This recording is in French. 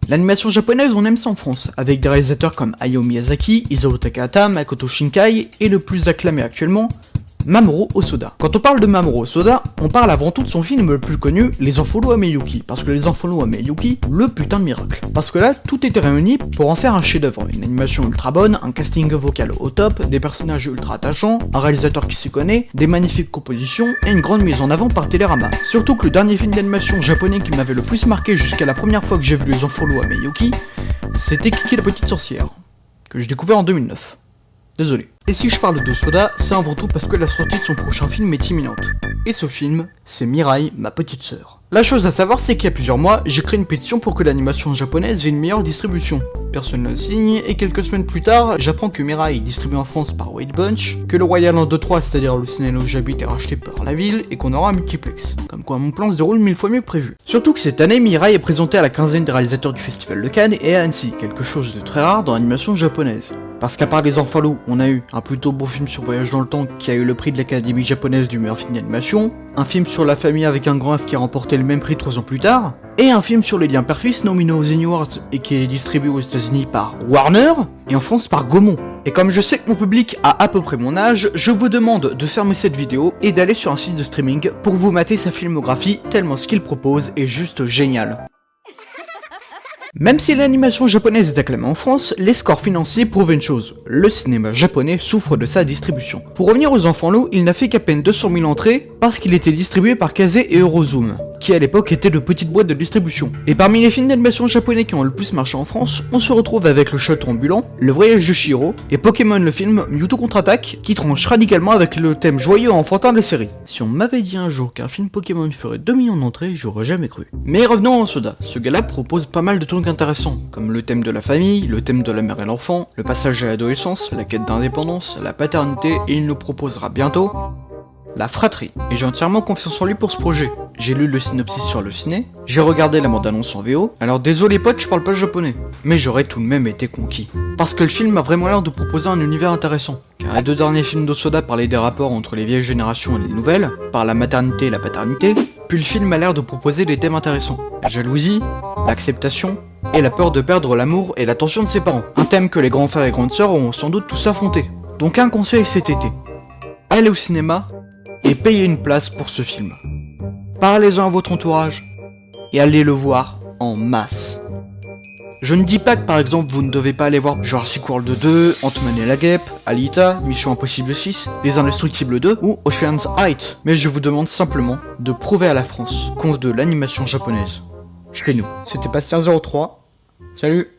L'animation japonaise, on aime ça en France, avec des réalisateurs comme Hayao Miyazaki, Isao Takahata, Makoto Shinkai, et le plus acclamé actuellement, Mamoru Hosoda. Quand on parle de Mamoru Hosoda, on parle avant tout de son film le plus connu, Les Enfants loups à Miyuki, parce que Les Enfants loups à Miyuki, le putain de miracle. Parce que là, tout était réuni pour en faire un chef-d'œuvre, une animation ultra bonne, un casting vocal au top, des personnages ultra attachants, un réalisateur qui s'y connaît, des magnifiques compositions et une grande mise en avant par Télérama. Surtout que le dernier film d'animation japonais qui m'avait le plus marqué jusqu'à la première fois que j'ai vu Les Enfants loups à Miyuki, c'était Kiki la petite sorcière, que j'ai découvert en 2009. Désolé. Et si je parle de Soda, c'est avant tout parce que la sortie de son prochain film est imminente. Et ce film, c'est Mirai, ma petite sœur. La chose à savoir, c'est qu'il y a plusieurs mois, j'ai créé une pétition pour que l'animation japonaise ait une meilleure distribution. Personne ne le signe, et quelques semaines plus tard, j'apprends que Mirai est distribué en France par White Bunch, que le Royal Land 3, c'est-à-dire le cinéma où j'habite, est racheté par la ville, et qu'on aura un multiplex. Comme quoi mon plan se déroule 1000 fois mieux que prévu. Surtout que cette année, Mirai est présenté à la quinzaine des réalisateurs du Festival de Cannes et à Annecy, quelque chose de très rare dans l'animation japonaise. Parce qu'à part Les Enfants loups, on a eu un plutôt beau film sur Voyage dans le temps qui a eu le prix de l'Académie japonaise du meilleur film d'animation, un film sur la famille avec un grand F qui a remporté le même prix 3 ans plus tard, et un film sur les liens père-fils nominé aux Emmy Awards et qui est distribué aux États-Unis par Warner et en France par Gaumont. Et comme je sais que mon public a à peu près mon âge, je vous demande de fermer cette vidéo et d'aller sur un site de streaming pour vous mater sa filmographie tellement ce qu'il propose est juste génial. Même si l'animation japonaise est acclamée en France, les scores financiers prouvent une chose, le cinéma japonais souffre de sa distribution. Pour revenir aux Enfants loups, il n'a fait qu'à peine 200 000 entrées parce qu'il était distribué par Kase et Eurozoom, qui à l'époque étaient de petites boîtes de distribution. Et parmi les films d'animation japonais qui ont le plus marché en France, on se retrouve avec Le Château ambulant, Le Voyage de Chihiro, et Pokémon le film Mewtwo contre-attaque, qui tranche radicalement avec le thème joyeux et enfantin de la série. Si on m'avait dit un jour qu'un film Pokémon ferait 2 millions d'entrées, j'aurais jamais cru. Mais revenons à Soda, ce gars-là propose pas mal de trucs intéressants, comme le thème de la famille, le thème de la mère et l'enfant, le passage à l'adolescence, la quête d'indépendance, la paternité, et il nous proposera bientôt la fratrie. Et j'ai entièrement confiance en lui pour ce projet. J'ai lu le synopsis sur le ciné, j'ai regardé la bande-annonce en VO, alors désolé pote, je parle pas japonais. Mais j'aurais tout de même été conquis. Parce que le film a vraiment l'air de proposer un univers intéressant. Car les deux derniers films d'Hosoda parlaient des rapports entre les vieilles générations et les nouvelles, par la maternité et la paternité, puis le film a l'air de proposer des thèmes intéressants. La jalousie, l'acceptation, et la peur de perdre l'amour et l'attention de ses parents. Un thème que les grands frères et grandes sœurs ont sans doute tous affronté. Donc un conseil cet été. Allez au cinéma, et payez une place pour ce film. Parlez-en à votre entourage, et allez le voir en masse. Je ne dis pas que par exemple vous ne devez pas aller voir Jurassic World 2, Ant-Man et la Guêpe, Alita, Mission Impossible 6, Les Indestructibles 2 ou Ocean's 8, mais je vous demande simplement de prouver à la France qu'on veut de l'animation japonaise. Chez nous. C'était Pasteur03, salut.